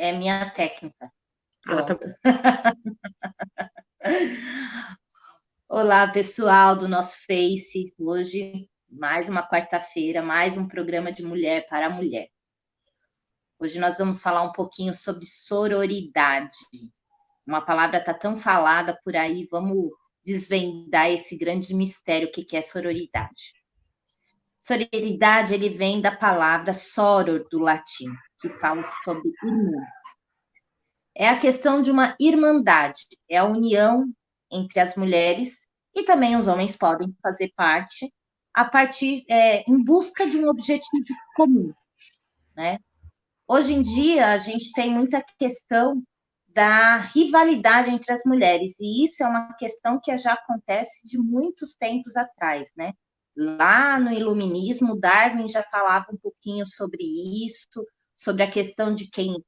É minha técnica. Ah, tá Pronto. bom. Olá, pessoal do nosso Face. Hoje, mais uma quarta-feira, mais um programa de Mulher para Mulher. Hoje nós vamos falar um pouquinho sobre sororidade. Uma palavra está tão falada por aí, vamos desvendar esse grande mistério, o que é sororidade. Sororidade, ele vem da palavra soror, do latim, que fala sobre irmãs. É a questão de uma irmandade, é a união entre as mulheres e também os homens podem fazer parte a partir em busca de um objetivo comum, né? Hoje em dia a gente tem muita questão da rivalidade entre as mulheres e isso é uma questão que já acontece de muitos tempos atrás, né? Lá no Iluminismo, Darwin já falava um pouquinho sobre isso, sobre a questão de quem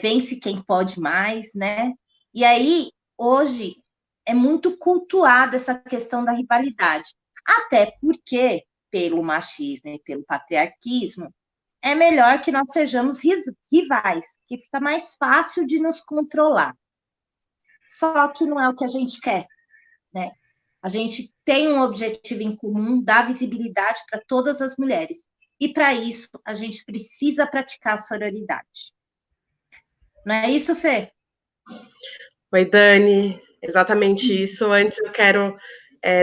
vence quem pode mais, né? E aí, hoje, é muito cultuada essa questão da rivalidade. Até porque, pelo machismo e pelo patriarquismo, é melhor que nós sejamos rivais, que fica mais fácil de nos controlar. Só que não é o que a gente quer, né? A gente tem um objetivo em comum, dar visibilidade para todas as mulheres. E para isso, a gente precisa praticar a sororidade. Não é isso, Fê? Oi, Dani. Exatamente isso. Antes eu quero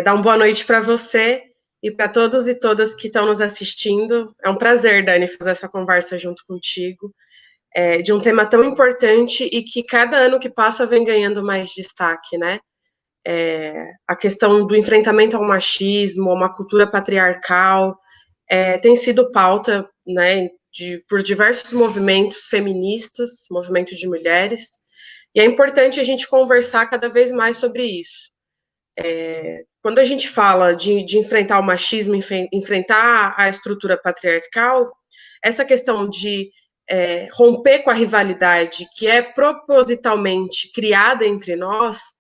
dar uma boa noite para você e para todos e todas que estão nos assistindo. É um prazer, Dani, fazer essa conversa junto contigo, de um tema tão importante e que cada ano que passa vem ganhando mais destaque, né? A questão do enfrentamento ao machismo, a uma cultura patriarcal, tem sido pauta, né, por diversos movimentos feministas, movimento de mulheres, e é importante a gente conversar cada vez mais sobre isso. Quando a gente fala de enfrentar o machismo, enfrentar a estrutura patriarcal, essa questão de romper com a rivalidade que é propositalmente criada entre nós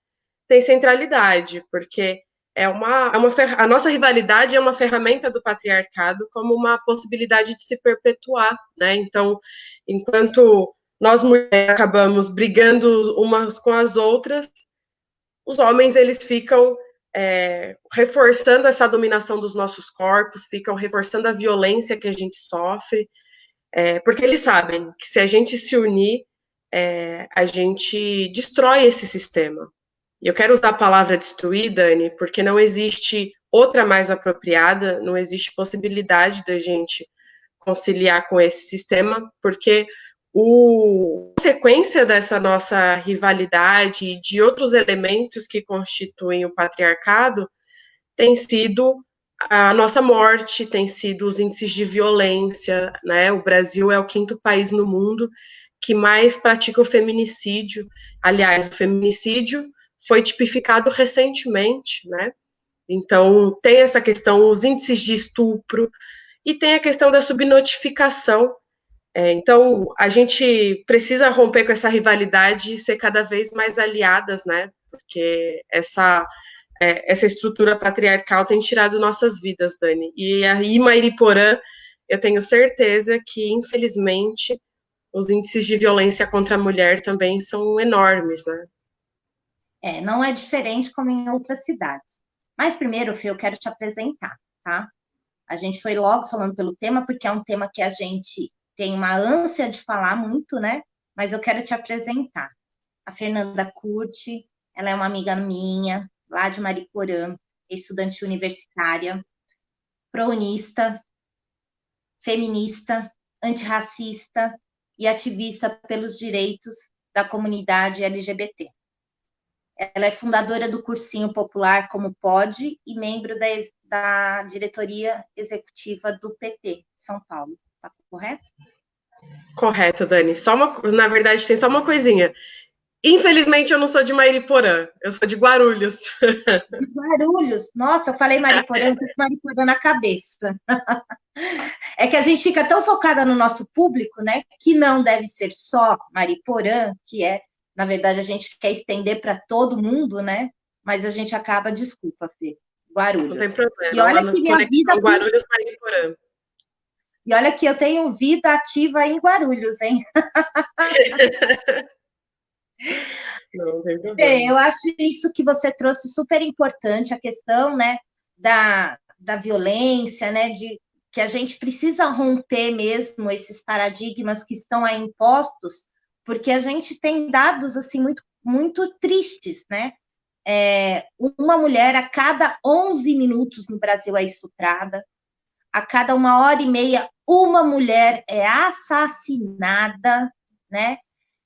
tem centralidade, porque a nossa rivalidade é uma ferramenta do patriarcado como uma possibilidade de se perpetuar, né? Então, enquanto nós mulheres acabamos brigando umas com as outras, os homens eles ficam reforçando essa dominação dos nossos corpos, ficam reforçando a violência que a gente sofre, porque eles sabem que se a gente se unir, a gente destrói esse sistema. E eu quero usar a palavra destruir, Dani, porque não existe outra mais apropriada, não existe possibilidade da gente conciliar com esse sistema, porque a consequência dessa nossa rivalidade e de outros elementos que constituem o patriarcado tem sido a nossa morte, tem sido os índices de violência, né? O Brasil é o quinto país no mundo que mais pratica o feminicídio. Aliás, o feminicídio foi tipificado recentemente, né? Então, tem essa questão, os índices de estupro, e tem a questão da subnotificação. Então, a gente precisa romper com essa rivalidade e ser cada vez mais aliadas, né? Porque essa estrutura patriarcal tem tirado nossas vidas, Dani. E aí, Mairiporã, eu tenho certeza que, infelizmente, os índices de violência contra a mulher também são enormes, né? Não é diferente como em outras cidades. Mas primeiro, Fê, eu quero te apresentar, tá? A gente foi logo falando pelo tema, porque é um tema que a gente tem uma ânsia de falar muito, né? Mas eu quero te apresentar. A Fernanda Curti, ela é uma amiga minha, lá de Mariporã, estudante universitária, prounista, feminista, antirracista e ativista pelos direitos da comunidade LGBT. Ela é fundadora do Cursinho Popular Como Pode e membro da diretoria executiva do PT São Paulo. Tá correto? Correto, Dani. Na verdade, tem só uma coisinha. Infelizmente, eu não sou de Mairiporã, eu sou de Guarulhos. De Guarulhos. Nossa, eu falei Mariporã, eu tô com Mariporã na cabeça. É que a gente fica tão focada no nosso público, né? Que não deve ser só Mariporã, que é, na verdade, a gente quer estender para todo mundo, né? Mas a gente acaba, desculpa, Fê, Não tem Guarulhos. E problema, lá olha no que minha vida Conexão Guarulhos-Mairiporã. E olha que eu tenho vida ativa em Guarulhos, hein? Não tem Bem, problema. eu acho isso que você trouxe super importante, a questão, né, da violência, né, de que a gente precisa romper mesmo esses paradigmas que estão aí impostos, porque a gente tem dados, assim, muito tristes, né? Uma mulher a cada 11 minutos no Brasil é estuprada, a cada 1 hora e meia, uma mulher é assassinada, né?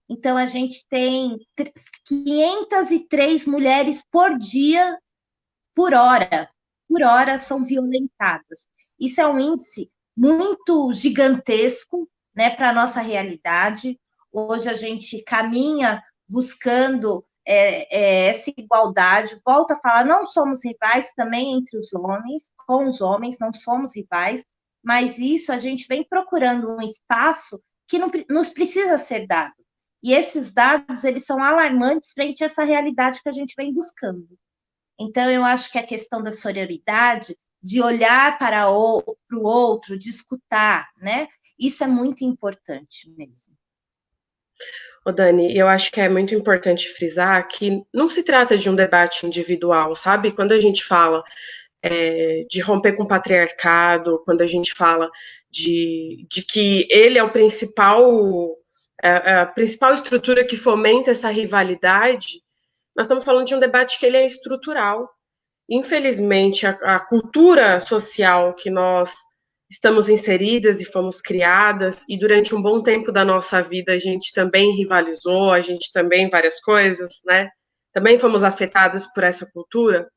Então, a gente tem 503 mulheres por hora são violentadas. Isso é um índice muito gigantesco, né, para a nossa realidade. Hoje a gente caminha buscando essa igualdade. Volto a falar, não somos rivais também entre os homens, com os homens, não somos rivais, mas isso a gente vem procurando um espaço que não, nos precisa ser dado. E esses dados, eles são alarmantes frente a essa realidade que a gente vem buscando. Então, eu acho que a questão da sororidade, de olhar para o outro, de escutar, né? Isso é muito importante mesmo. Ô Dani, eu acho que é muito importante frisar que não se trata de um debate individual, sabe? Quando a gente fala de romper com o patriarcado, quando a gente fala de que ele é o principal, a principal estrutura que fomenta essa rivalidade, nós estamos falando de um debate que ele é estrutural. Infelizmente, a cultura social que nós estamos inseridas e fomos criadas, e durante um bom tempo da nossa vida a gente também rivalizou, a gente também várias coisas, né? Também fomos afetadas por essa cultura.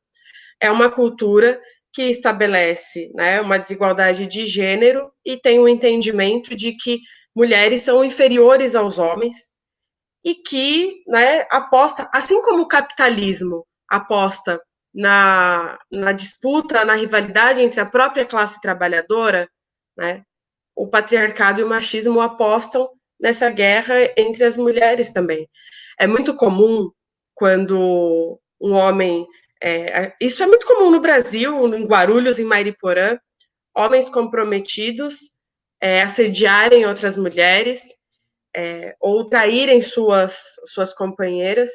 É uma cultura que estabelece, né, uma desigualdade de gênero e tem um entendimento de que mulheres são inferiores aos homens e que, né, aposta, assim como o capitalismo aposta na disputa, na rivalidade entre a própria classe trabalhadora, né, o patriarcado e o machismo apostam nessa guerra entre as mulheres também. É muito comum quando um homem. Isso é muito comum no Brasil, em Guarulhos, em Mariporã, homens comprometidos assediarem outras mulheres ou traírem suas companheiras.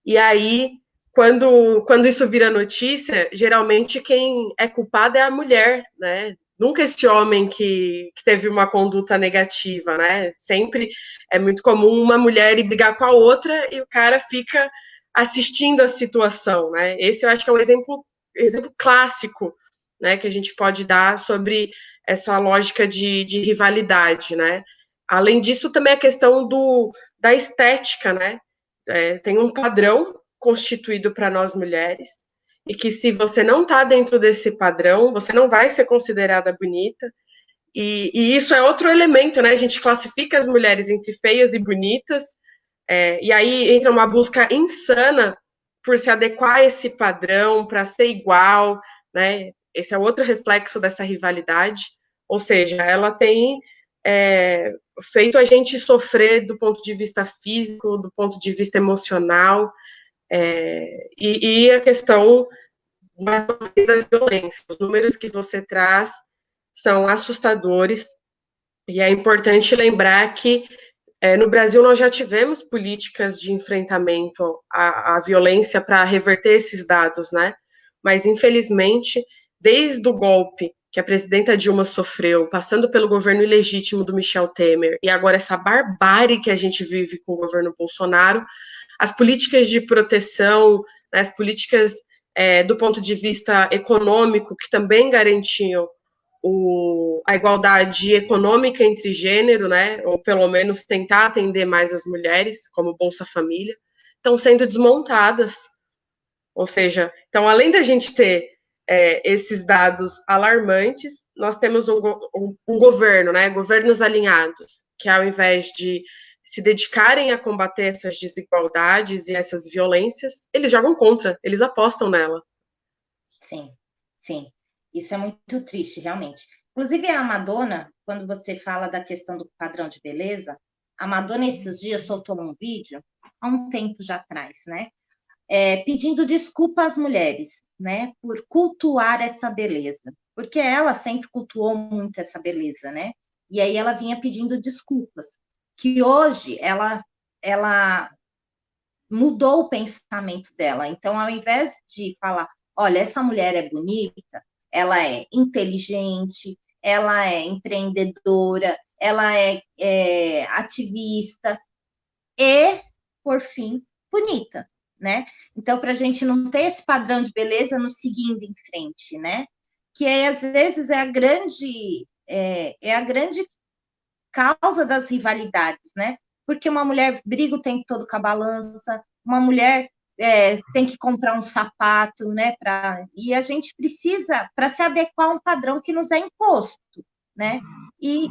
E aí, quando isso vira notícia, geralmente quem é culpada é a mulher, né? Nunca esse homem que teve uma conduta negativa, né? Sempre é muito comum uma mulher ir brigar com a outra e o cara fica assistindo a situação, né? Esse eu acho que é um exemplo clássico, né, que a gente pode dar sobre essa lógica de rivalidade, né? Além disso, também a questão da estética, né? Tem um padrão constituído para nós mulheres, e que se você não está dentro desse padrão, você não vai ser considerada bonita. E isso é outro elemento, né? A gente classifica as mulheres entre feias e bonitas, e aí entra uma busca insana por se adequar a esse padrão, para ser igual, né? Esse é outro reflexo dessa rivalidade. Ou seja, ela tem feito a gente sofrer do ponto de vista físico, do ponto de vista emocional, e a questão mais da violência. Os números que você traz são assustadores, e é importante lembrar que no Brasil nós já tivemos políticas de enfrentamento à violência para reverter esses dados, né? Mas, infelizmente, desde o golpe que a presidenta Dilma sofreu, passando pelo governo ilegítimo do Michel Temer, e agora essa barbárie que a gente vive com o governo Bolsonaro, as políticas de proteção, né, as políticas do ponto de vista econômico, que também garantiam a igualdade econômica entre gênero, né, ou pelo menos tentar atender mais as mulheres, como Bolsa Família, estão sendo desmontadas. Ou seja, então, além da gente ter esses dados alarmantes, nós temos um governo, né, governos alinhados, que ao invés de se dedicarem a combater essas desigualdades e essas violências, eles jogam contra, eles apostam nela. Sim, sim. Isso é muito triste, realmente. Inclusive, a Madonna, quando você fala da questão do padrão de beleza, a Madonna esses dias soltou um vídeo, há um tempo já atrás, né? Pedindo desculpa às mulheres, né? Por cultuar essa beleza. Porque ela sempre cultuou muito essa beleza, né? E aí ela vinha pedindo desculpas, que hoje ela mudou o pensamento dela. Então, ao invés de falar, olha, essa mulher é bonita, ela é inteligente, ela é empreendedora, ela é ativista e, por fim, bonita, né? Então, para a gente não ter esse padrão de beleza nos seguindo em frente, né? Que às vezes é a grande causa das rivalidades, né? Porque uma mulher briga o tempo todo com a balança, uma mulher tem que comprar um sapato, né? E a gente precisa, para se adequar a um padrão que nos é imposto, né? E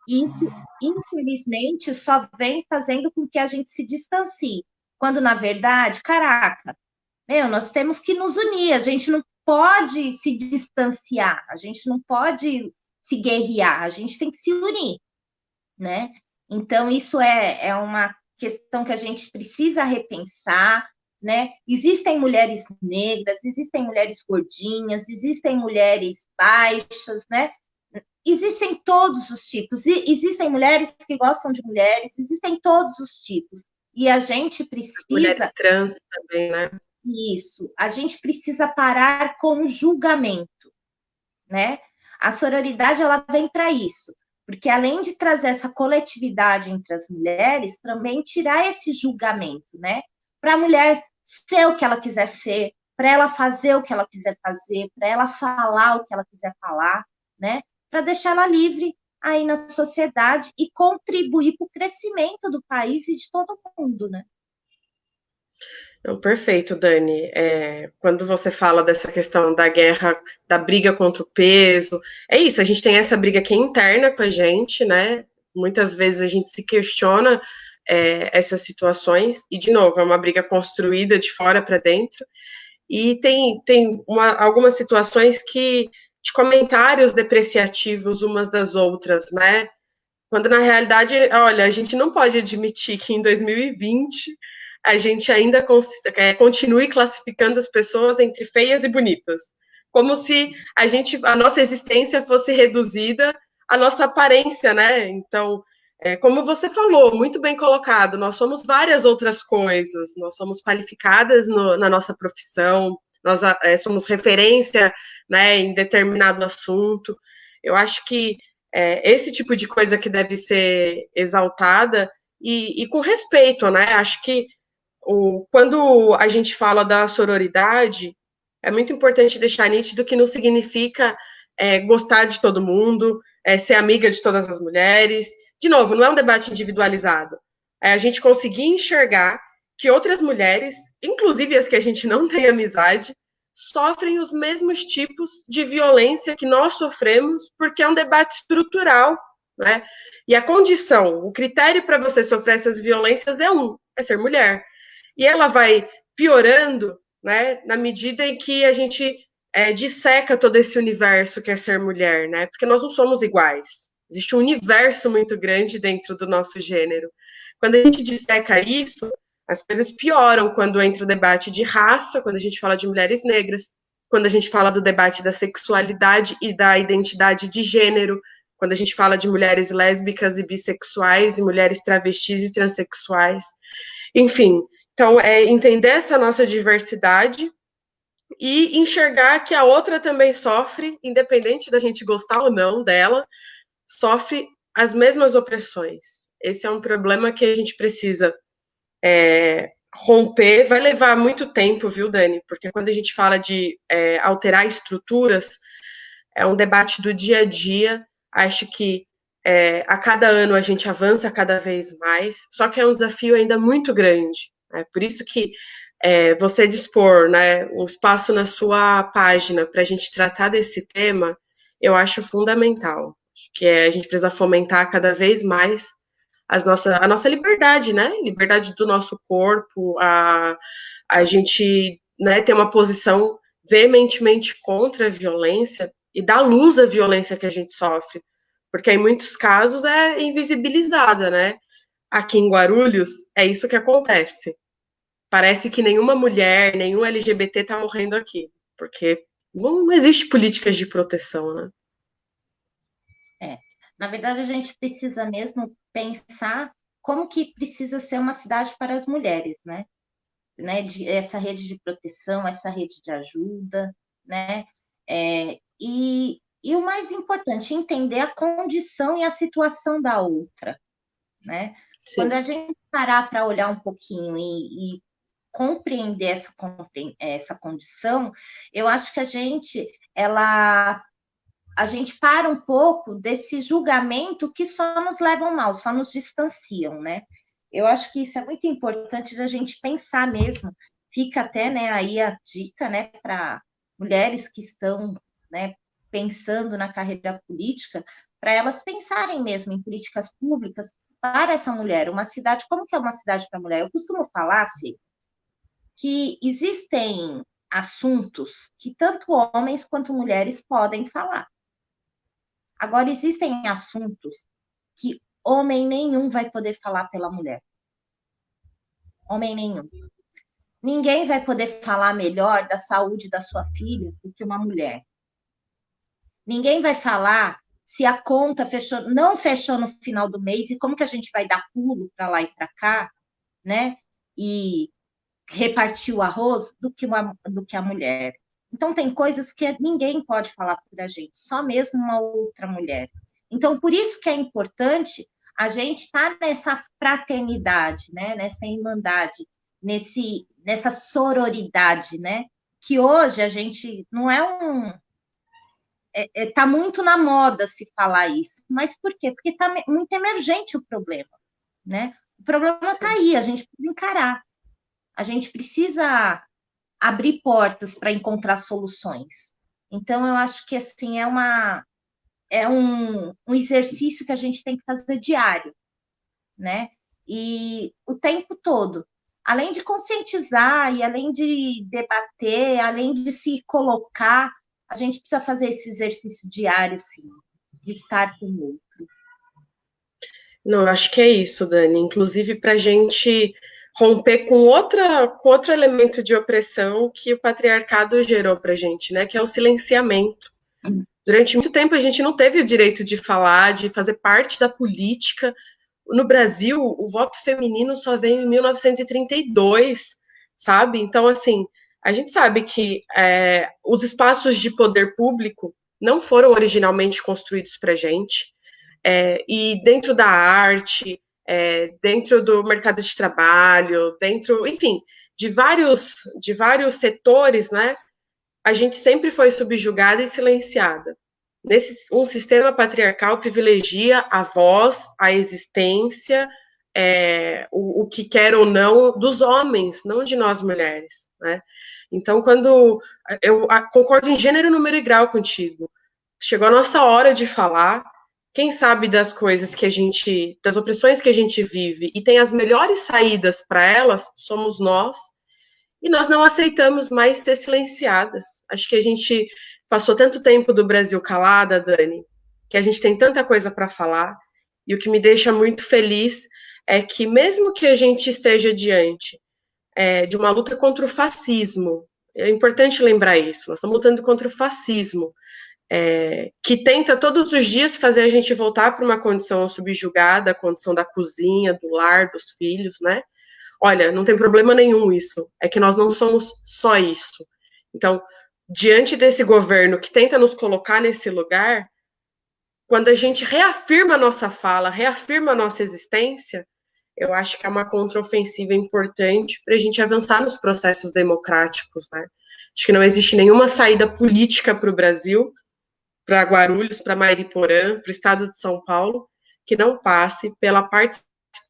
isso, infelizmente, só vem fazendo com que a gente se distancie. Quando, na verdade, caraca, nós temos que nos unir, a gente não pode se distanciar, a gente não pode se guerrear, a gente tem que se unir, né? Então, isso é uma questão que a gente precisa repensar, né? Existem mulheres negras, existem mulheres gordinhas, existem mulheres baixas, né? Existem todos os tipos, e existem mulheres que gostam de mulheres, existem todos os tipos. E a gente Mulheres precisa. trans também, né? Isso, a gente precisa parar com o julgamento, né? A sororidade ela vem para isso, porque além de trazer essa coletividade entre as mulheres, também tirar esse julgamento, né? Para a mulher ser o que ela quiser ser, para ela fazer o que ela quiser fazer, para ela falar o que ela quiser falar, né? Para deixar ela livre aí na sociedade e contribuir para o crescimento do país e de todo mundo, né? Não, perfeito, Dani. Quando você fala dessa questão da guerra, da briga contra o peso, é isso, a gente tem essa briga que é interna com a gente, né? Muitas vezes a gente se questiona essas situações, e, de novo, é uma briga construída de fora para dentro, e tem algumas situações de comentários depreciativos umas das outras, né? Quando na realidade, olha, a gente não pode admitir que em 2020 a gente ainda continue classificando as pessoas entre feias e bonitas, como se a nossa existência fosse reduzida à nossa aparência, né? Então, como você falou, muito bem colocado, nós somos várias outras coisas, nós somos qualificadas na nossa profissão, nós somos referência, né, em determinado assunto. Eu acho que esse tipo de coisa que deve ser exaltada e com respeito, né? Acho que quando a gente fala da sororidade, é muito importante deixar nítido que não significa gostar de todo mundo, ser amiga de todas as mulheres. De novo, não é um debate individualizado. É a gente conseguir enxergar que outras mulheres, inclusive as que a gente não tem amizade, sofrem os mesmos tipos de violência que nós sofremos, porque é um debate estrutural, né? E a condição, o critério para você sofrer essas violências é ser mulher. E ela vai piorando, né, na medida em que a gente disseca todo esse universo que é ser mulher, né? Porque nós não somos iguais. Existe um universo muito grande dentro do nosso gênero. Quando a gente disseca isso, as coisas pioram quando entra o debate de raça, quando a gente fala de mulheres negras, quando a gente fala do debate da sexualidade e da identidade de gênero, quando a gente fala de mulheres lésbicas e bissexuais, e mulheres travestis e transexuais. Enfim, então, entender essa nossa diversidade e enxergar que a outra também sofre, independente da gente gostar ou não dela, sofre as mesmas opressões. Esse é um problema que a gente precisa romper. Vai levar muito tempo, viu, Dani? Porque quando a gente fala de alterar estruturas, é um debate do dia a dia. Acho que a cada ano a gente avança cada vez mais, só que é um desafio ainda muito grande. Por isso que você dispor, né, um espaço na sua página para a gente tratar desse tema, eu acho fundamental. Que a gente precisa fomentar cada vez mais a nossa liberdade, né? Liberdade do nosso corpo, a gente, né, ter uma posição veementemente contra a violência e dar luz à violência que a gente sofre, porque em muitos casos é invisibilizada, né? Aqui em Guarulhos é isso que acontece. Parece que nenhuma mulher, nenhum LGBT está morrendo aqui, porque não existe políticas de proteção, né? Na verdade, a gente precisa mesmo pensar como que precisa ser uma cidade para as mulheres, essa rede de proteção, essa rede de ajuda, né? E o mais importante, entender a condição e a situação da outra, né? Quando Sim, a gente parar para olhar um pouquinho e compreender essa condição, eu acho que a gente para um pouco desse julgamento que só nos levam mal, só nos distanciam, né? Eu acho que isso é muito importante da gente pensar mesmo. Fica até, né, aí a dica, né, para mulheres que estão, né, pensando na carreira política, para elas pensarem mesmo em políticas públicas para essa mulher. Uma cidade, como que é uma cidade para mulher? Eu costumo falar, Fê, que existem assuntos que tanto homens quanto mulheres podem falar. Agora, existem assuntos que homem nenhum vai poder falar pela mulher. Homem nenhum. Ninguém vai poder falar melhor da saúde da sua filha do que uma mulher. Ninguém vai falar se a conta fechou, não fechou no final do mês e como que a gente vai dar pulo para lá e para cá, né? E repartir o arroz do que a mulher. Então, tem coisas que ninguém pode falar por a gente, só mesmo uma outra mulher. Então, por isso que é importante a gente estar nessa fraternidade, né? Nessa irmandade, nessa sororidade, né? Que hoje a gente não é um. Tá muito na moda se falar isso. Mas por quê? Porque está muito emergente o problema, né? O problema está sim. aí, a gente precisa encarar. A gente precisa abrir portas para encontrar soluções. Então, eu acho que assim um exercício que a gente tem que fazer diário, né? E o tempo todo. Além de conscientizar e além de debater, além de se colocar, a gente precisa fazer esse exercício diário, sim, de estar com o outro. Não, eu acho que é isso, Dani. Inclusive, para a gente romper com outro elemento de opressão que o patriarcado gerou para a gente, né? Que é o silenciamento. Durante muito tempo, a gente não teve o direito de falar, de fazer parte da política. No Brasil, o voto feminino só veio em 1932, sabe? Então, assim, a gente sabe que os espaços de poder público não foram originalmente construídos para gente. E dentro da arte, dentro do mercado de trabalho, dentro, enfim, de vários setores, né? A gente sempre foi subjugada e silenciada. Um sistema patriarcal privilegia a voz, a existência, o que quer ou não dos homens, não de nós mulheres, né? Então, quando eu concordo em gênero, número e grau contigo, chegou a nossa hora de falar. Quem sabe das coisas que a gente, das opressões que a gente vive e tem as melhores saídas para elas, somos nós. E nós não aceitamos mais ser silenciadas. Acho que a gente passou tanto tempo do Brasil calada, Dani, que a gente tem tanta coisa para falar. E o que me deixa muito feliz é que, mesmo que a gente esteja diante de uma luta contra o fascismo, é importante lembrar isso, nós estamos lutando contra o fascismo, que tenta todos os dias fazer a gente voltar para uma condição subjugada, a condição da cozinha, do lar, dos filhos, né? Olha, não tem problema nenhum isso. É que nós não somos só isso. Então, diante desse governo que tenta nos colocar nesse lugar, quando a gente reafirma a nossa fala, reafirma a nossa existência, eu acho que é uma contraofensiva importante para a gente avançar nos processos democráticos, né? Acho que não existe nenhuma saída política para o Brasil, para Guarulhos, para Mariporã, para o estado de São Paulo, que não passe pela participação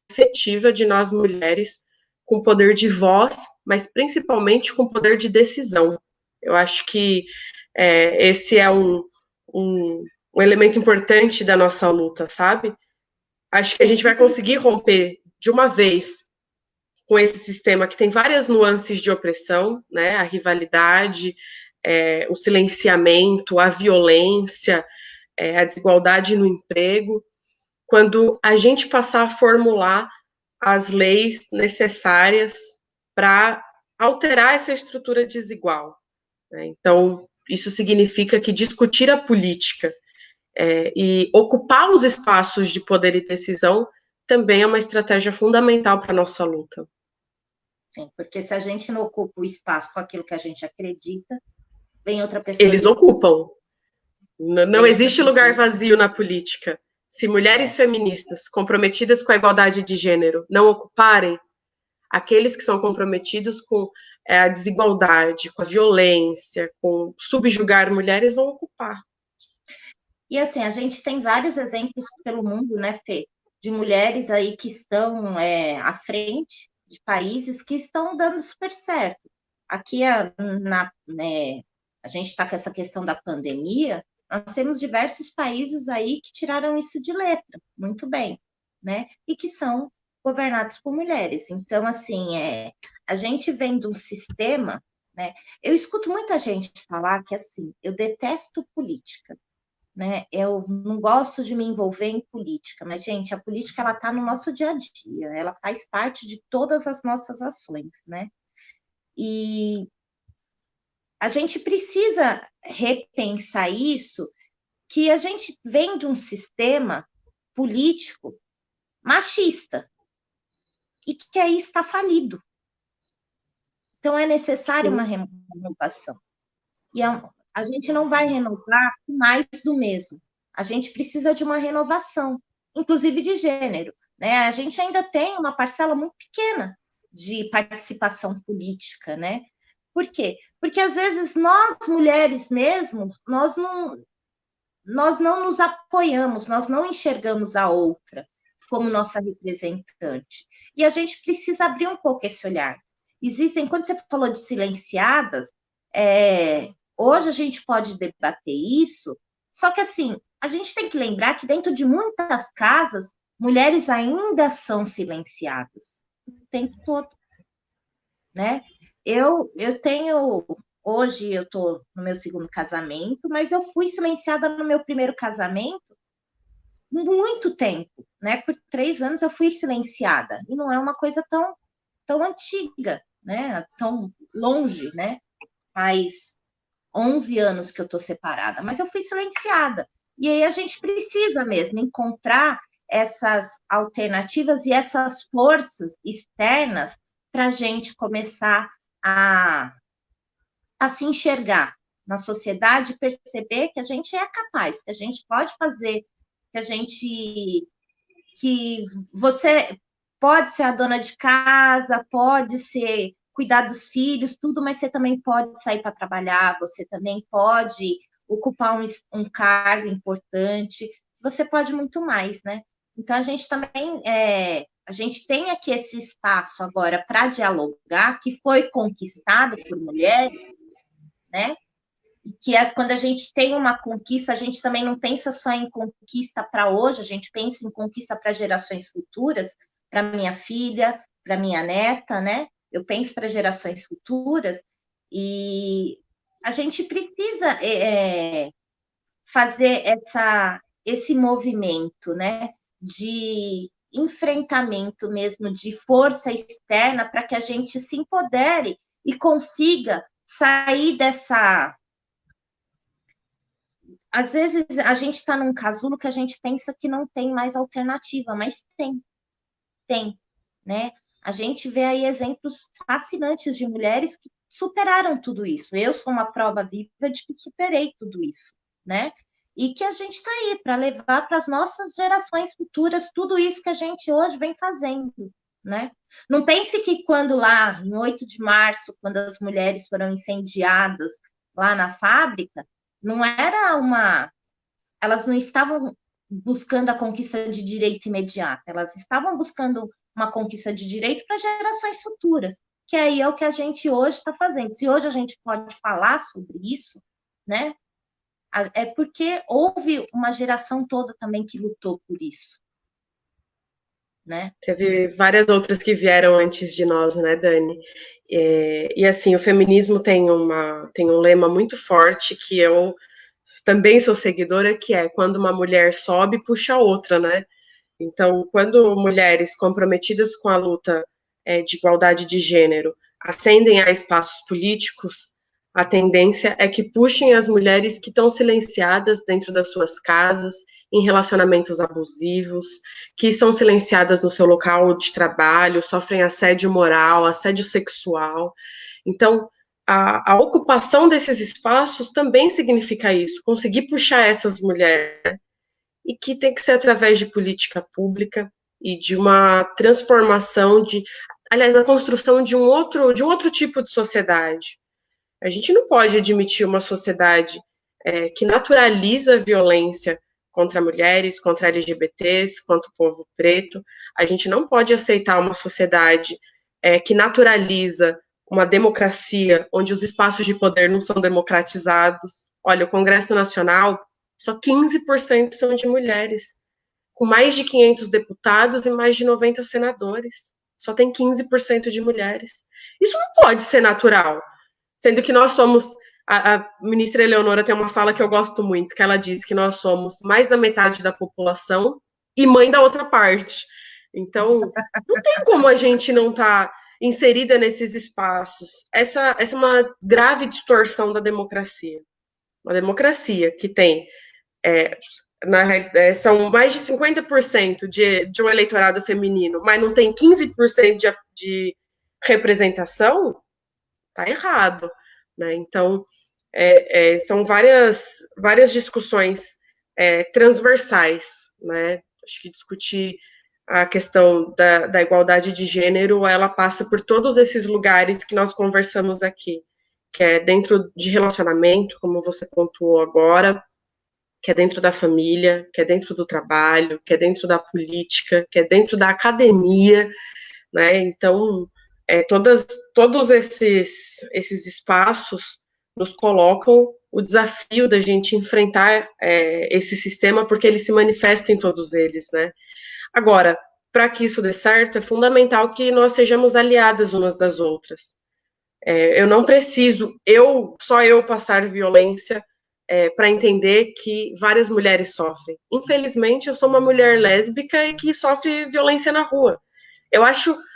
efetiva de nós mulheres com poder de voz, mas principalmente com poder de decisão. Eu acho que esse é um elemento importante da nossa luta, sabe? Acho que a gente vai conseguir romper de uma vez com esse sistema que tem várias nuances de opressão, né? A rivalidade, o silenciamento, a violência, a desigualdade no emprego, quando a gente passar a formular as leis necessárias para alterar essa estrutura desigual, né? Então, isso significa que discutir a política E ocupar os espaços de poder e decisão também é uma estratégia fundamental para a nossa luta. Sim, porque se a gente não ocupa o espaço com aquilo que a gente acredita, vem outra pessoa. Eles ocupam. Não existe lugar vazio na política. Se mulheres feministas comprometidas com a igualdade de gênero não ocuparem, aqueles que são comprometidos com a desigualdade, com a violência, com subjugar mulheres, vão ocupar. E assim, a gente tem vários exemplos pelo mundo, né, Fê, de mulheres aí que estão à frente de países que estão dando super certo. Aqui a gente está com essa questão da pandemia, nós temos diversos países aí que tiraram isso de letra, muito bem, né? E que são governados por mulheres. Então, assim, a gente vem de um sistema, né? Eu escuto muita gente falar que, assim, eu detesto política, né? Eu não gosto de me envolver em política, mas, gente, a política, ela está no nosso dia a dia, ela faz parte de todas as nossas ações, né? E a gente precisa repensar isso, que a gente vem de um sistema político machista e que aí está falido. Então, é necessária uma renovação. E a gente não vai renovar mais do mesmo. A gente precisa de uma renovação, inclusive de gênero, né? A gente ainda tem uma parcela muito pequena de participação política, né? Por quê? Porque às vezes nós, mulheres mesmo, nós não nos apoiamos, nós não enxergamos a outra como nossa representante. E a gente precisa abrir um pouco esse olhar. Existem, quando você falou de silenciadas, hoje a gente pode debater isso, só que assim, a gente tem que lembrar que dentro de muitas casas, mulheres ainda são silenciadas o tempo todo, né? Eu tenho, hoje eu estou no meu segundo casamento, mas eu fui silenciada no meu primeiro casamento muito tempo, né? Por 3 anos eu fui silenciada, e não é uma coisa tão antiga, né? Tão longe, né? Faz 11 anos que eu estou separada, mas eu fui silenciada. E aí a gente precisa mesmo encontrar essas alternativas e essas forças externas para a gente começar a se enxergar na sociedade, perceber que a gente é capaz, que a gente pode fazer, que você pode ser a dona de casa, pode ser cuidar dos filhos, tudo, mas você também pode sair para trabalhar, você também pode ocupar um cargo importante, você pode muito mais, né? Então, a gente também, a gente tem aqui esse espaço agora para dialogar, que foi conquistado por mulheres, né? Que é quando a gente tem uma conquista, a gente também não pensa só em conquista para hoje, a gente pensa em conquista para gerações futuras, para minha filha, para minha neta, né? Eu penso para gerações futuras e a gente precisa fazer esse movimento, né? De enfrentamento mesmo, de força externa, para que a gente se empodere e consiga sair dessa. Às vezes a gente está num casulo que a gente pensa que não tem mais alternativa, mas tem, né? A gente vê aí exemplos fascinantes de mulheres que superaram tudo isso. Eu sou uma prova viva de que superei tudo isso, né? E que a gente está aí para levar para as nossas gerações futuras tudo isso que a gente hoje vem fazendo, né? Não pense que quando lá, em 8 de março, quando as mulheres foram incendiadas lá na fábrica, não era elas não estavam buscando a conquista de direito imediata, elas estavam buscando uma conquista de direito para gerações futuras, que aí é o que a gente hoje está fazendo. Se hoje a gente pode falar sobre isso, né? É porque houve uma geração toda também que lutou por isso, né? Teve várias outras que vieram antes de nós, né, Dani? E assim, o feminismo tem um lema muito forte que eu também sou seguidora, que é quando uma mulher sobe, puxa a outra, né? Então, quando mulheres comprometidas com a luta de igualdade de gênero ascendem a espaços políticos, a tendência é que puxem as mulheres que estão silenciadas dentro das suas casas, em relacionamentos abusivos, que são silenciadas no seu local de trabalho, sofrem assédio moral, assédio sexual. Então, a ocupação desses espaços também significa isso, conseguir puxar essas mulheres, e que tem que ser através de política pública e de uma transformação aliás, a construção de um outro tipo de sociedade. A gente não pode admitir uma sociedade que naturaliza a violência contra mulheres, contra LGBTs, contra o povo preto. A gente não pode aceitar uma sociedade que naturaliza uma democracia onde os espaços de poder não são democratizados. Olha, o Congresso Nacional, só 15% são de mulheres, com mais de 500 deputados e mais de 90 senadores. Só tem 15% de mulheres. Isso não pode ser natural, sendo que nós somos... A ministra Eleonora tem uma fala que eu gosto muito, que ela diz que nós somos mais da metade da população e mãe da outra parte. Então, não tem como a gente não estar inserida nesses espaços. Essa é uma grave distorção da democracia. Uma democracia que tem... são mais de 50% de um eleitorado feminino, mas não tem 15% de representação, tá errado, né? Então, são várias discussões transversais, né? Acho que discutir a questão da igualdade de gênero, ela passa por todos esses lugares que nós conversamos aqui, que é dentro de relacionamento, como você pontuou agora, que é dentro da família, que é dentro do trabalho, que é dentro da política, que é dentro da academia, né? Então, todos esses espaços nos colocam o desafio da gente enfrentar esse sistema, porque ele se manifesta em todos eles, né? Agora, para que isso dê certo, é fundamental que nós sejamos aliadas umas das outras. Eu não preciso, só eu passar violência para entender que várias mulheres sofrem. Infelizmente, eu sou uma mulher lésbica e que sofre violência na rua.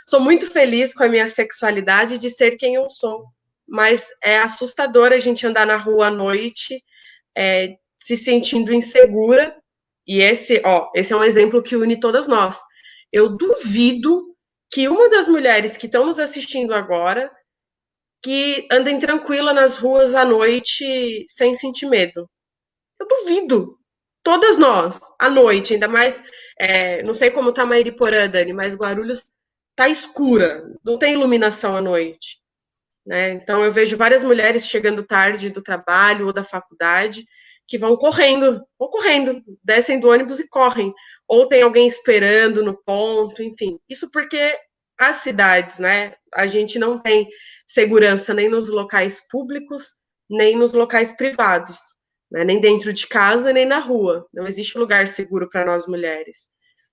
Sou muito feliz com a minha sexualidade de ser quem eu sou, mas é assustador a gente andar na rua à noite se sentindo insegura, e esse é um exemplo que une todas nós. Eu duvido que uma das mulheres que estão nos assistindo agora que andem tranquila nas ruas à noite sem sentir medo. Eu duvido. Todas nós, à noite, ainda mais, não sei como tá Mairiporã, Dani, mas Guarulhos tá escura, não tem iluminação à noite, né? Então eu vejo várias mulheres chegando tarde do trabalho ou da faculdade que vão correndo, descem do ônibus e correm, ou tem alguém esperando no ponto, enfim. Isso porque as cidades, né? A gente não tem segurança nem nos locais públicos, nem nos locais privados, né? Nem dentro de casa, nem na rua. Não existe lugar seguro para nós mulheres.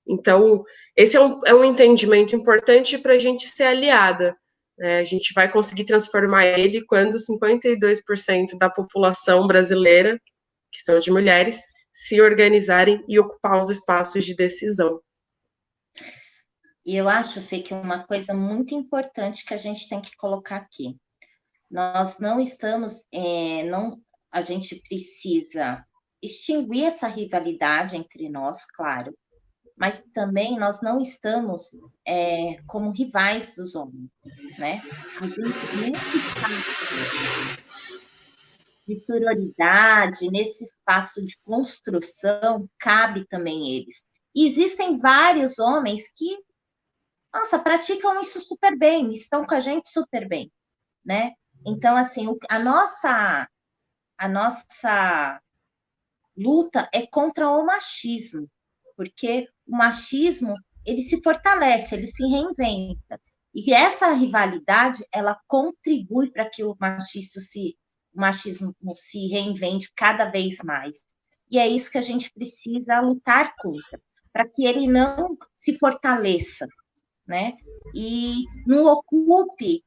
Então, esse é um entendimento importante para a gente ser aliada. A gente vai conseguir transformar ele quando 52% da população brasileira, que são de mulheres, se organizarem e ocupar os espaços de decisão. E eu acho, Fê, que uma coisa muito importante que a gente tem que colocar aqui. Nós não estamos, a gente precisa extinguir essa rivalidade entre nós, claro, mas também nós não estamos como rivais dos homens, né? A gente, nesse espaço de sororidade, nesse espaço de construção, cabe também eles. E existem vários homens que, nossa, praticam isso super bem, estão com a gente super bem, né? Então, assim, a nossa luta é contra o machismo, porque o machismo, ele se fortalece, ele se reinventa. E essa rivalidade, ela contribui para que o machismo se reinvente cada vez mais. E é isso que a gente precisa lutar contra, para que ele não se fortaleça, né? E não ocupe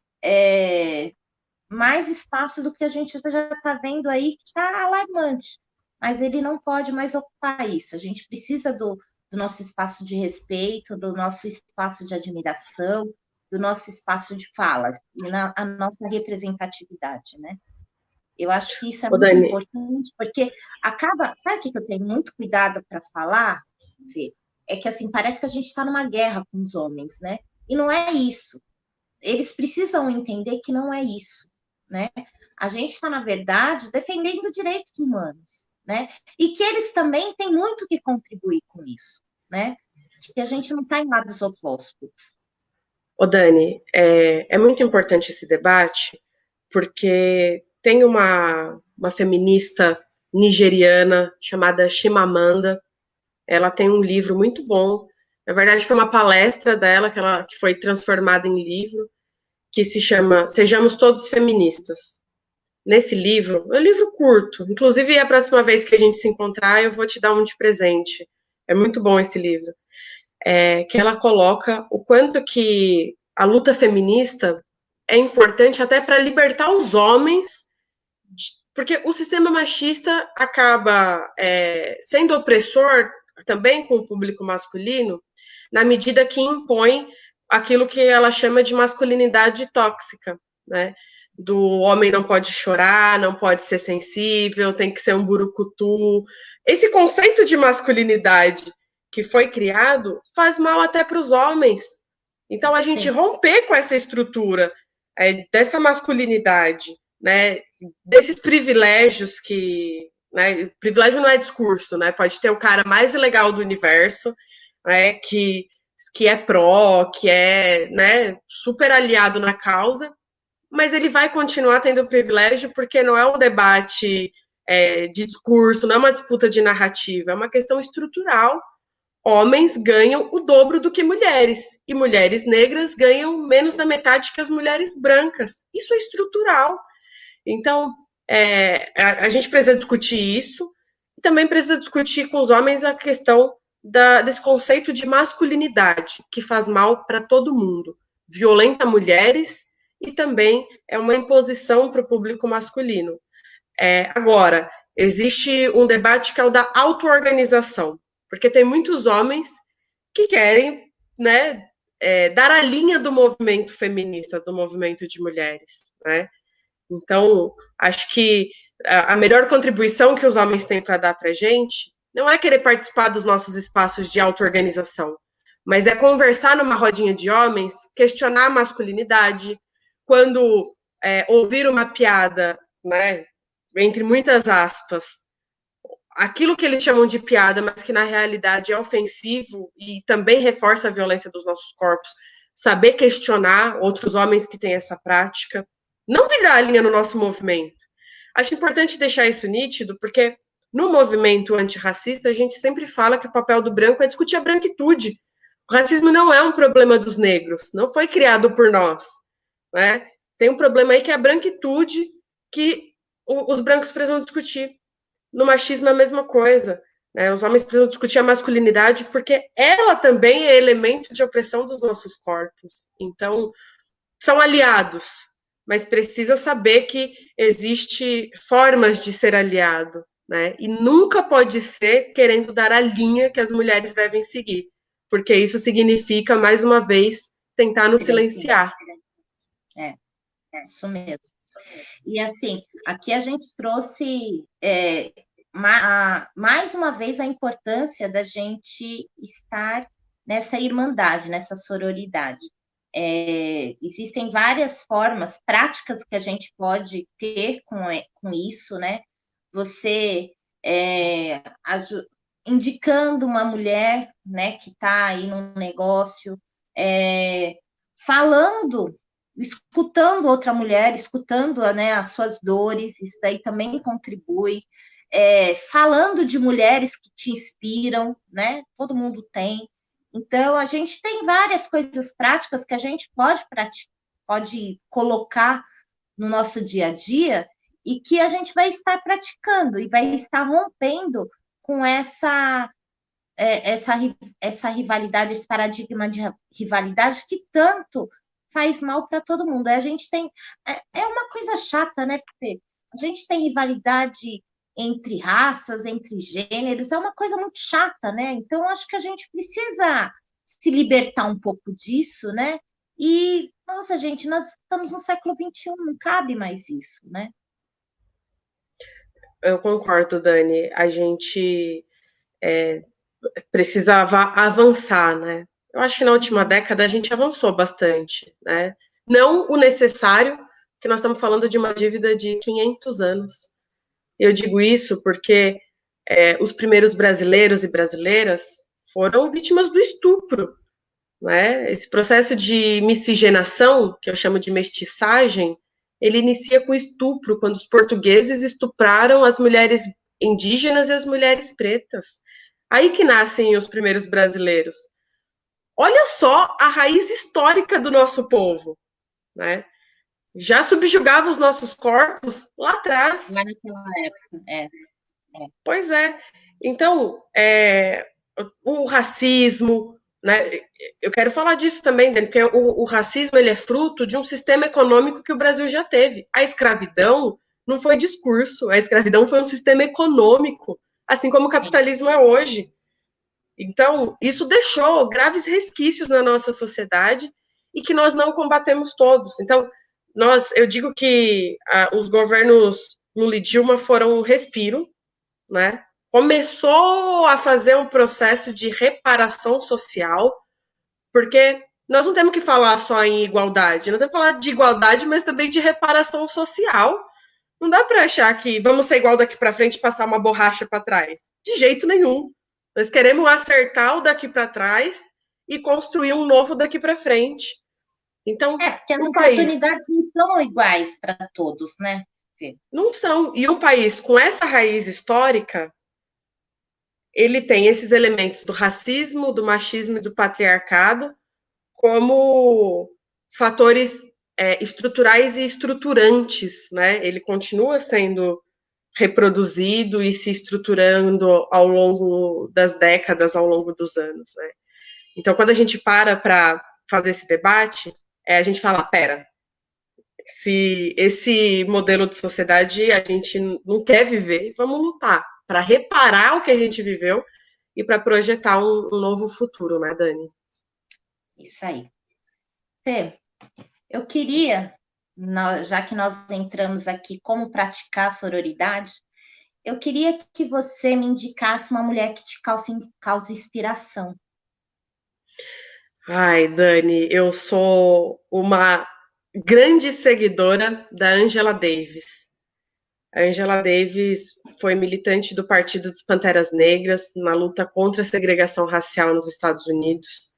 mais espaço do que a gente já está vendo aí, que está alarmante. Mas ele não pode mais ocupar isso. A gente precisa do nosso espaço de respeito, do nosso espaço de admiração, do nosso espaço de fala, e a nossa representatividade, né? Eu acho que isso é Ô, muito Dani, importante, porque acaba. Sabe o que eu tenho muito cuidado para falar, Fê? É que assim, parece que a gente está numa guerra com os homens, né? E não é isso. Eles precisam entender que não é isso, né? A gente está, na verdade, defendendo direitos humanos, né? E que eles também têm muito que contribuir com isso, né? Que a gente não está em lados opostos. ô Dani, é muito importante esse debate, porque tem uma feminista nigeriana chamada Chimamanda. Ela tem um livro muito bom. Na verdade, foi uma palestra dela que foi transformada em livro, que se chama Sejamos Todos Feministas. Nesse livro, é um livro curto, inclusive a próxima vez que a gente se encontrar, eu vou te dar um de presente. É muito bom esse livro. Que ela coloca o quanto que a luta feminista é importante até para libertar os homens, porque o sistema machista acaba sendo opressor também com o público masculino, na medida que impõe aquilo que ela chama de masculinidade tóxica, né? Do homem não pode chorar, não pode ser sensível, tem que ser um burucutu. Esse conceito de masculinidade que foi criado faz mal até para os homens. Então, a gente Sim. romper com essa estrutura dessa masculinidade, né, desses privilégios que, né, privilégio não é discurso, né, pode ter o cara mais ilegal do universo, né, que é pró, que é, né, super aliado na causa, mas ele vai continuar tendo privilégio porque não é um debate de discurso, não é uma disputa de narrativa, é uma questão estrutural. Homens ganham o dobro do que mulheres, e mulheres negras ganham menos da metade que as mulheres brancas. Isso é estrutural. Então, a gente precisa discutir isso, e também precisa discutir com os homens a questão desse conceito de masculinidade, que faz mal para todo mundo, violenta mulheres e também é uma imposição para o público masculino. Agora, existe um debate que é o da auto-organização, porque tem muitos homens que querem, né, dar a linha do movimento feminista, do movimento de mulheres, né? Então, acho que a melhor contribuição que os homens têm para dar para a gente não é querer participar dos nossos espaços de auto-organização, mas é conversar numa rodinha de homens, questionar a masculinidade, quando ouvir uma piada, né, entre muitas aspas, aquilo que eles chamam de piada, mas que na realidade é ofensivo e também reforça a violência dos nossos corpos, saber questionar outros homens que têm essa prática, não virar a linha no nosso movimento. Acho importante deixar isso nítido, porque no movimento antirracista a gente sempre fala que o papel do branco é discutir a branquitude. O racismo não é um problema dos negros, não foi criado por nós, né? Tem um problema aí que é a branquitude que os brancos precisam discutir. No machismo é a mesma coisa. Né? Os homens precisam discutir a masculinidade porque ela também é elemento de opressão dos nossos corpos. Então, são aliados, mas precisa saber que existe formas de ser aliado. Né? E nunca pode ser querendo dar a linha que as mulheres devem seguir, porque isso significa, mais uma vez, tentar nos silenciar. É, isso mesmo. E assim, aqui a gente trouxe mais uma vez a importância da gente estar nessa irmandade, nessa sororidade. Existem várias formas práticas que a gente pode ter com isso, né? Você indicando uma mulher, né, que está aí num negócio, falando, escutando outra mulher, escutando, né, as suas dores, isso daí também contribui. Falando de mulheres que te inspiram, né? Todo mundo tem. Então, a gente tem várias coisas práticas que a gente pode colocar no nosso dia a dia e que a gente vai estar praticando e vai estar rompendo com essa rivalidade, esse paradigma de rivalidade que tanto faz mal para todo mundo. A gente tem. É uma coisa chata, né, Fê? A gente tem rivalidade entre raças, entre gêneros, é uma coisa muito chata, né? Então, acho que a gente precisa se libertar um pouco disso, né? E, nossa, gente, nós estamos no século XXI, não cabe mais isso, né? eu concordo, Dani. A gente precisava avançar, né? Eu acho que na última década a gente avançou bastante, né? Não o necessário, que nós estamos falando de uma dívida de 500 anos. Eu digo isso porque os primeiros brasileiros e brasileiras foram vítimas do estupro, né? Esse processo de miscigenação, que eu chamo de mestiçagem, ele inicia com estupro, quando os portugueses estupraram as mulheres indígenas e as mulheres pretas. Aí que nascem os primeiros brasileiros. Olha só a raiz histórica do nosso povo, né? Já subjugava os nossos corpos lá atrás. Lá naquela época, Pois é. Então, o racismo, né? Eu quero falar disso também, Dani, porque o racismo ele é fruto de um sistema econômico que o Brasil já teve. A escravidão não foi discurso, a escravidão foi um sistema econômico, assim como o sim. capitalismo é hoje. Então, isso deixou graves resquícios na nossa sociedade e que nós não combatemos todos. Então, eu digo que os governos Lula e Dilma foram um respiro, né? Começou a fazer um processo de reparação social, porque nós não temos que falar só em igualdade, nós temos que falar de igualdade, mas também de reparação social. Não dá para achar que vamos ser igual daqui para frente e passar uma borracha para trás. De jeito nenhum. Nós queremos acertar o daqui para trás e construir um novo daqui para frente. Então, Porque as um país oportunidades não são iguais para todos, né, Fê? não são. E um país com essa raiz histórica, ele tem esses elementos do racismo, do machismo e do patriarcado como fatores estruturais e estruturantes, né? Ele continua sendo reproduzido e se estruturando ao longo das décadas, ao longo dos anos, né? Então, quando a gente para fazer esse debate, a gente fala, pera, se esse modelo de sociedade a gente não quer viver, vamos lutar para reparar o que a gente viveu e para projetar um novo futuro, né, Dani? Isso aí. Fê, eu queria, já que nós entramos aqui como praticar sororidade, eu queria que você me indicasse uma mulher que te cause inspiração. Ai, Dani, eu sou uma grande seguidora da Angela Davis. A Angela Davis foi militante do Partido dos Panteras Negras na luta contra a segregação racial nos Estados Unidos.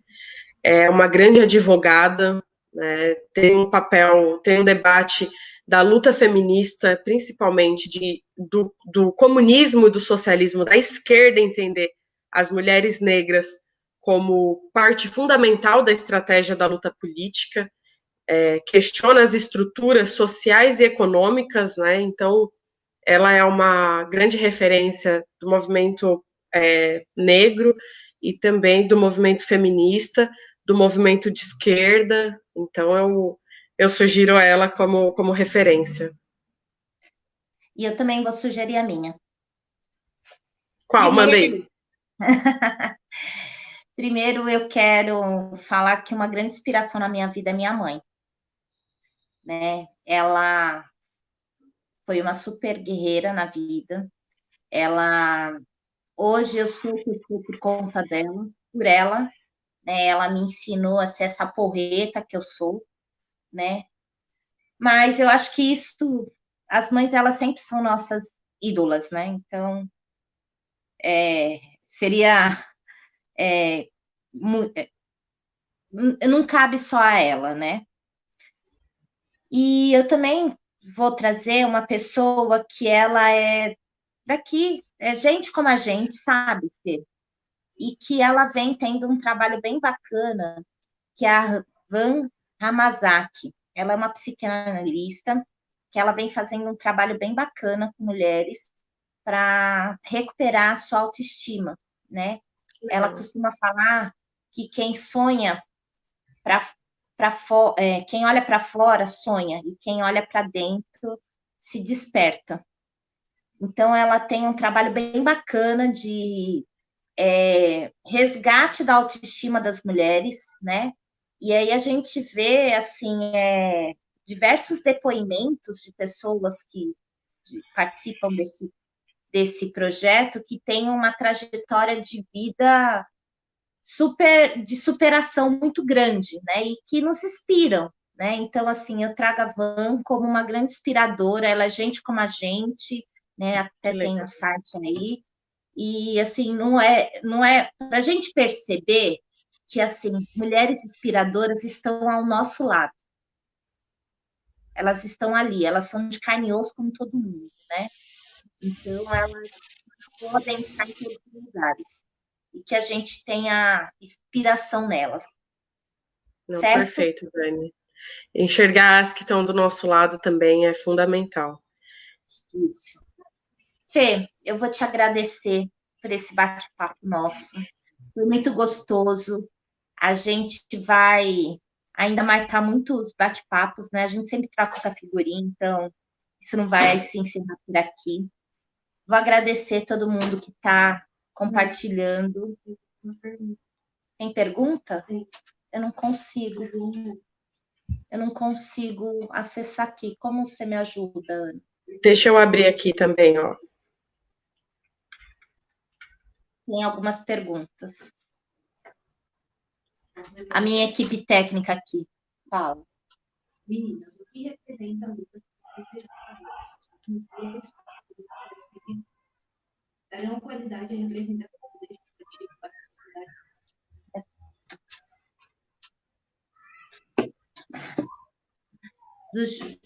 É uma grande advogada, né, tem um debate da luta feminista, principalmente do comunismo e do socialismo, da esquerda entender as mulheres negras como parte fundamental da estratégia da luta política, questiona as estruturas sociais e econômicas, né? Então, ela é uma grande referência do movimento negro e também do movimento feminista, do movimento de esquerda. Então, eu sugiro ela como referência. E eu também vou sugerir a minha. Qual? Primeiro, Mandei. primeiro eu quero falar que uma grande inspiração na minha vida é minha mãe, né? Ela foi uma super guerreira na vida. Ela Hoje eu sou o que eu sou por conta dela, por ela, né? Ela me ensinou a ser essa porreta que eu sou, né? Mas eu acho que isso, as mães, elas sempre são nossas ídolas, né? Então, seria. é, não cabe só a ela, né? E eu também vou trazer uma pessoa que ela é daqui, é gente como a gente, sabe, Fê? E que ela vem tendo um trabalho bem bacana, que é a Van Hamazaki. Ela é uma psicanalista que ela vem fazendo um trabalho bem bacana com mulheres para recuperar a sua autoestima, né? Ela Legal. costuma falar que quem sonha quem olha para fora sonha e quem olha para dentro se desperta. Então ela tem um trabalho bem bacana de resgate da autoestima das mulheres, né? E aí a gente vê assim diversos depoimentos de pessoas que participam desse desse projeto que têm uma trajetória de vida de superação muito grande, né? E que nos inspiram, né? Então, assim, eu trago a Van como uma grande inspiradora, ela é gente como a gente, né? Até tem um site aí. E, assim, não é para a gente perceber que, assim, mulheres inspiradoras estão ao nosso lado. Elas estão ali, elas são de carne e osso como todo mundo, né? Então, elas podem estar em todos os lugares. E que a gente tenha inspiração nelas. Não, Certo? perfeito, Dani. Enxergar as que estão do nosso lado também é fundamental. Isso. Fê, eu vou te agradecer por esse bate-papo nosso. Foi muito gostoso. A gente vai ainda marcar muitos bate-papos, né? A gente sempre troca figurinha, então isso não vai se encerrar por aqui. Vou agradecer todo mundo que está compartilhando. Tem pergunta? Eu não consigo. Eu não consigo acessar aqui. Como você me ajuda, Ana? Deixa eu abrir aqui também, ó. Tem algumas perguntas. A minha equipe técnica aqui. Fala. Meninas, o que representa a luta da não qualidade e representação legislativa para a sociedade?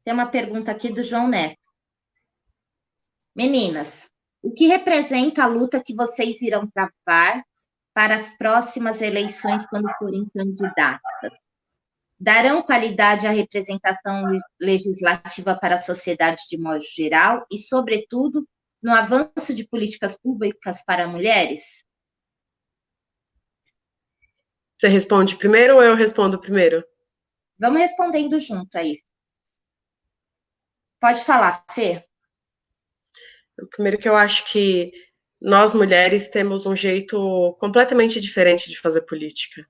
Tem uma pergunta aqui do João Neto. Meninas, o que representa a luta que vocês irão travar para as próximas eleições quando forem candidatas? Darão qualidade à representação legislativa para a sociedade de modo geral e, sobretudo, no avanço de políticas públicas para mulheres? Você responde primeiro ou eu respondo primeiro? Vamos respondendo junto aí. Pode falar, Fê. Primeiro que eu acho que nós mulheres temos um jeito completamente diferente de fazer política.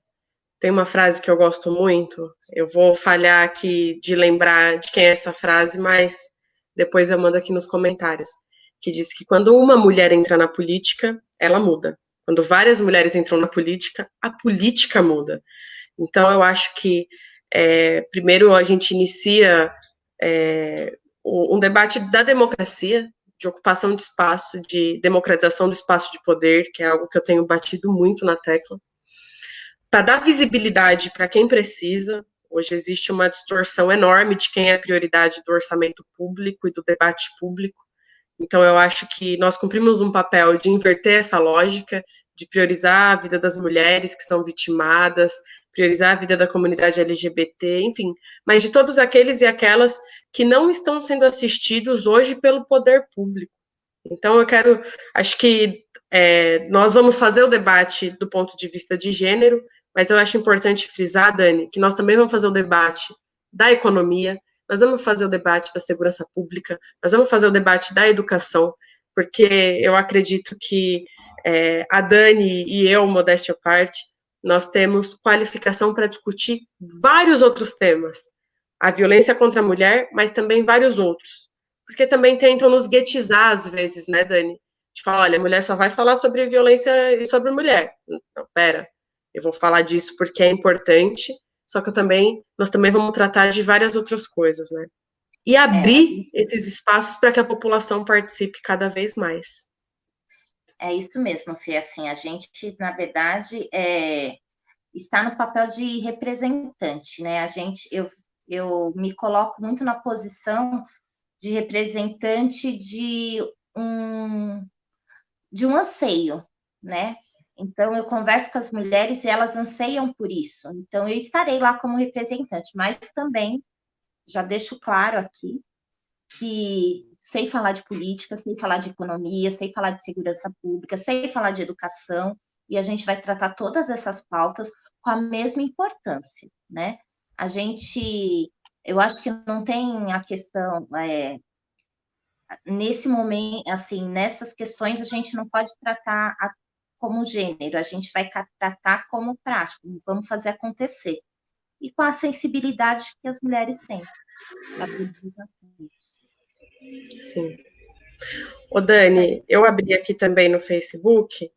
Tem uma frase que eu gosto muito, eu vou falhar aqui de lembrar de quem é essa frase, mas depois eu mando aqui nos comentários, que diz que quando uma mulher entra na política, ela muda. Quando várias mulheres entram na política, a política muda. Então eu acho que primeiro a gente inicia um debate da democracia, de ocupação de espaço, de democratização do espaço de poder, que é algo que eu tenho batido muito na tecla, para dar visibilidade para quem precisa. Hoje existe uma distorção enorme de quem é prioridade do orçamento público e do debate público. Então, eu acho que nós cumprimos um papel de inverter essa lógica, de priorizar a vida das mulheres que são vitimadas, priorizar a vida da comunidade LGBT, enfim, mas de todos aqueles e aquelas que não estão sendo assistidos hoje pelo poder público. Então, acho que nós vamos fazer o debate do ponto de vista de gênero, mas eu acho importante frisar, Dani, que nós também vamos fazer o debate da economia, nós vamos fazer o debate da segurança pública, nós vamos fazer o debate da educação, porque eu acredito que a Dani e eu, modéstia à parte, nós temos qualificação para discutir vários outros temas. A violência contra a mulher, mas também vários outros. Porque também tentam nos guetizar às vezes, né, Dani? De falar, olha, a mulher só vai falar sobre violência e sobre mulher. Não, pera, eu vou falar disso porque é importante, só que nós também vamos tratar de várias outras coisas, né? E abrir esses espaços para que a população participe cada vez mais. É isso mesmo, Fê. Assim, a gente, na verdade, está no papel de representante, né? Eu me coloco muito na posição de representante de um anseio, né? Então, eu converso com as mulheres e elas anseiam por isso. Então, eu estarei lá como representante, mas também já deixo claro aqui que sei falar de política, sei falar de economia, sei falar de segurança pública, sei falar de educação, e a gente vai tratar todas essas pautas com a mesma importância, né? Eu acho que não tem a questão, nesse momento, assim, nessas questões, a gente não pode tratar como gênero, a gente vai tratar como prático, vamos fazer acontecer. E com a sensibilidade que as mulheres têm. Sim. Ô, Dani, eu abri aqui também no Facebook.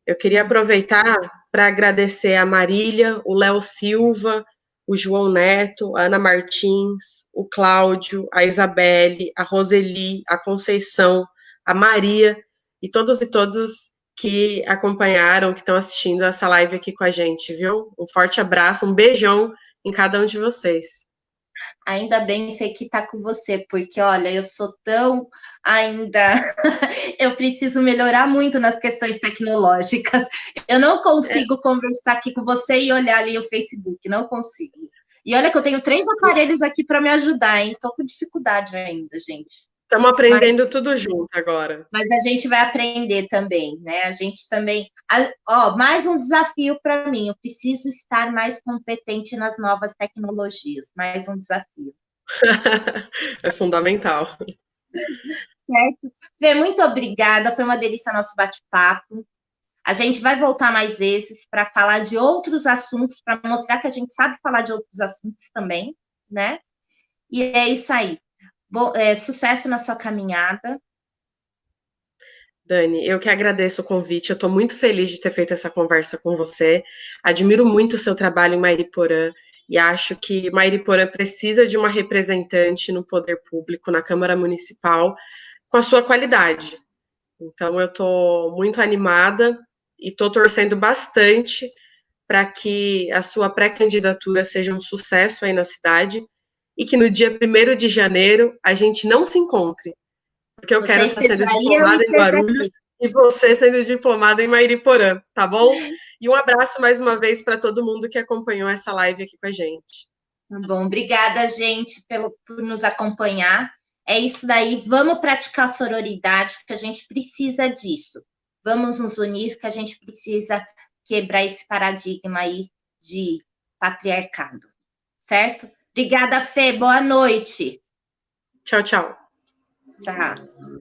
Eu queria aproveitar para agradecer a Marília, o Léo Silva, o João Neto, a Ana Martins, o Cláudio, a Isabelle, a Roseli, a Conceição, a Maria e todos e todas que acompanharam, que estão assistindo essa live aqui com a gente, viu? Um forte abraço, um beijão em cada um de vocês. Ainda bem, Fê, que tá com você, porque olha, eu sou tão ainda. Eu preciso melhorar muito nas questões tecnológicas. Eu não consigo conversar aqui com você e olhar ali o Facebook, não consigo. E olha que eu tenho 3 aparelhos aqui para me ajudar, hein? Tô com dificuldade ainda, gente. Estamos Mas, aprendendo tudo junto agora. mas a gente vai aprender também, né? A gente também. Ó, mais um desafio para mim. Eu preciso estar mais competente nas novas tecnologias. Mais um desafio. É fundamental. Certo? Fê, muito obrigada. Foi uma delícia nosso bate-papo. A gente vai voltar mais vezes para falar de outros assuntos, para mostrar que a gente sabe falar de outros assuntos também, né? E é isso aí. Bom, sucesso na sua caminhada. Dani, eu que agradeço o convite. Eu estou muito feliz de ter feito essa conversa com você. Admiro muito o seu trabalho em Mairiporã e acho que Mairiporã precisa de uma representante no poder público, na Câmara Municipal, com a sua qualidade. Então, eu estou muito animada e estou torcendo bastante para que a sua pré-candidatura seja um sucesso aí na cidade e que no dia 1º de janeiro a gente não se encontre, porque eu Você quero estar sendo esteja aí, eu diplomada em esteja Guarulhos aqui. e você sendo diplomada em Mairiporã, tá bom? E um abraço mais uma vez para todo mundo que acompanhou essa live aqui com a gente. Tá bom, obrigada, gente, por nos acompanhar. É isso daí. Vamos praticar sororidade, que a gente precisa disso. Vamos nos unir, que a gente precisa quebrar esse paradigma aí de patriarcado. Certo? Obrigada, Fê. Boa noite. Tchau, tchau. Tchau.